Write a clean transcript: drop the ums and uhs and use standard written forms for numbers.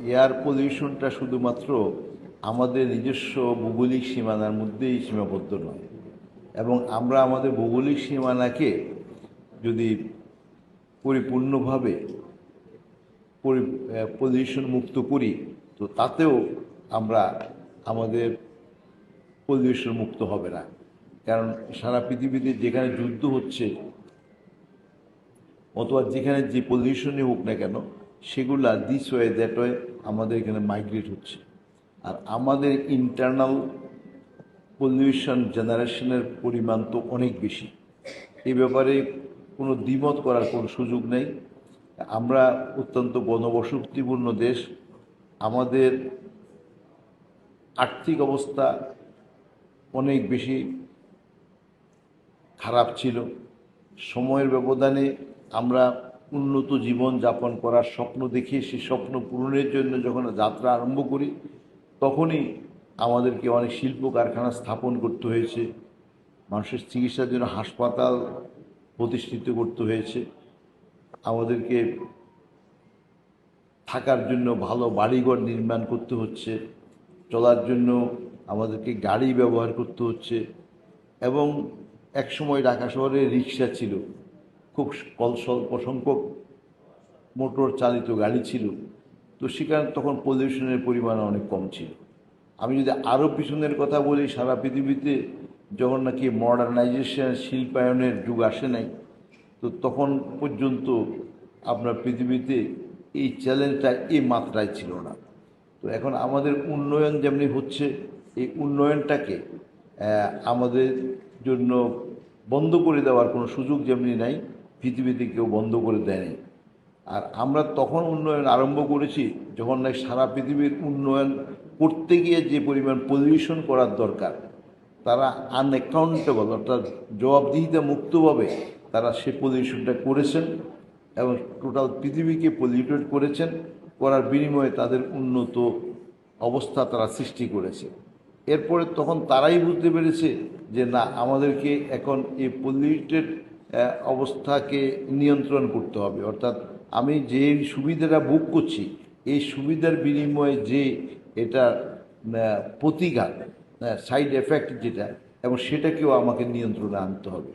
Air পলিউশনটা শুধুমাত্র আমাদের নিজস্ব ভৌগোলিক সীমানার মধ্যেই সীমাবদ্ধ নয়, এবং আমরা আমাদের ভৌগোলিক সীমানাকে যদি পরিপূর্ণভাবে পলিউশন মুক্ত করি, তো তাতেও আমরা আমাদের পলিউশন মুক্ত হবে না। কারণ সারা পৃথিবীতে যেখানে যুদ্ধ হচ্ছে অথবা যেখানে যে পলিউশনই হোক না কেন, সেগুলা দিস ওয়ে দ্যাট ওয়ে আমাদের এখানে মাইগ্রেট হচ্ছে। আর আমাদের ইন্টারনাল পলিউশন জেনারেশনের পরিমাণ তো অনেক বেশি। এই ব্যাপারে কোনো দ্বিমত করার কোনো সুযোগ নেই। আমরা অত্যন্ত ঘনবসতিপূর্ণ দেশ। আমাদের আর্থিক অবস্থা অনেক বেশি খারাপ ছিল। সময়ের ব্যবধানে আমরা উন্নত জীবন যাপন করার স্বপ্ন দেখে সেই স্বপ্ন পূরণের জন্য যখন যাত্রা আরম্ভ করি, তখনই আমাদেরকে অনেক শিল্প কারখানা স্থাপন করতে হয়েছে, মানুষের চিকিৎসার জন্য হাসপাতাল প্রতিষ্ঠিত করতে হয়েছে, আমাদেরকে থাকার জন্য ভালো বাড়িঘর নির্মাণ করতে হচ্ছে, চলার জন্য আমাদেরকে গাড়ি ব্যবহার করতে হচ্ছে। এবং একসময় ঢাকা শহরে রিক্সা ছিল, খুব স্বল্প সংখ্যক মোটর চালিত গাড়ি ছিল, তো সেখানে তখন পলিউশনের পরিমাণ অনেক কম ছিল। আমি যদি আরও পিছনের কথা বলি, সারা পৃথিবীতে যখন নাকি মডার্নাইজেশন শিল্পায়নের যুগ আসে নাই, তো তখন পর্যন্ত আপনার পৃথিবীতে এই চ্যালেঞ্জটা এই মাত্রায় ছিল না। তো এখন আমাদের উন্নয়ন যেমনি হচ্ছে, এই উন্নয়নটাকে আমাদের জন্য বন্ধ করে দেওয়ার কোনো সুযোগ যেমনি নাই, পৃথিবীতে কেউ বন্ধ করে দেয়নি। আর আমরা তখন উন্নয়ন আরম্ভ করেছি যখন নাকি সারা পৃথিবীর উন্নয়ন করতে গিয়ে যে পরিমাণ পলিউশন করার দরকার, তারা আনঅ্যাকাউন্টেবল, অর্থাৎ জবাবদিহিতা মুক্তভাবে তারা সে পলিউশনটা করেছেন এবং টোটাল পৃথিবীকে পলিউটেড করেছেন। করার বিনিময়ে তাদের উন্নত অবস্থা তারা সৃষ্টি করেছে। এরপরে তখন তারাই বুঝতে পেরেছে যে না, আমাদেরকে এখন এই পলিউটেড অবস্থাকে নিয়ন্ত্রণ করতে হবে। অর্থাৎ আমি যে সুবিধাটা ভোগ করছি, এই সুবিধার বিনিময়ে যে এটা প্রতিঘাত, সাইড এফেক্ট যেটা, এবং সেটাকেও আমাকে নিয়ন্ত্রণে আনতে হবে।